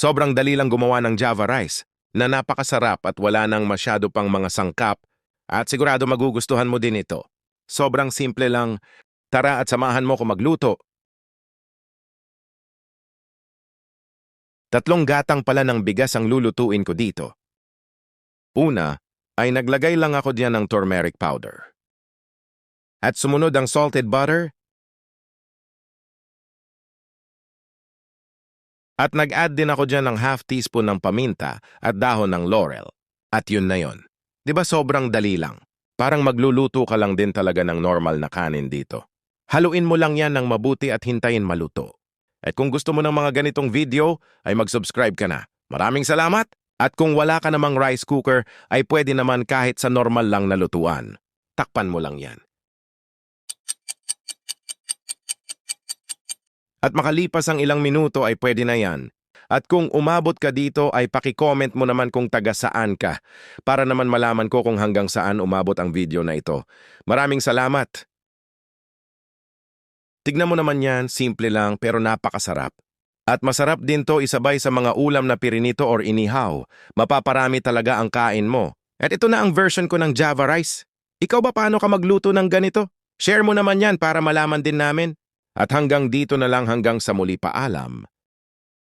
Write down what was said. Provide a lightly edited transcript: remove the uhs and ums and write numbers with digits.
Sobrang dali lang gumawa ng Java rice na napakasarap at wala nang masyado pang mga sangkap at sigurado magugustuhan mo din ito. Sobrang simple lang. Tara at samahan mo ko magluto. 3 gatang pala ng bigas ang lulutuin ko dito. Una, ay naglagay lang ako diyan ng turmeric powder. At sumunod ang salted butter. At nag-add din ako diyan ng half teaspoon ng paminta at dahon ng laurel. At yun na yun. 'Di ba sobrang dali lang? Parang magluluto ka lang din talaga ng normal na kanin dito. Haluin mo lang yan ng mabuti at hintayin maluto. At kung gusto mo ng mga ganitong video, ay mag-subscribe ka na. Maraming salamat! At kung wala ka namang rice cooker, ay pwede naman kahit sa normal lang na lutuan. Takpan mo lang yan. At makalipas ang ilang minuto ay pwede na yan. At kung umabot ka dito ay paki-comment mo naman kung taga saan ka para naman malaman ko kung hanggang saan umabot ang video na ito. Maraming salamat! Tignan mo naman yan, simple lang pero napakasarap. At masarap din to isabay sa mga ulam na pirinito or inihaw. Mapaparami talaga ang kain mo. At ito na ang version ko ng Java rice. Ikaw ba paano ka magluto ng ganito? Share mo naman yan para malaman din namin. At hanggang dito na lang hanggang sa muli paalam.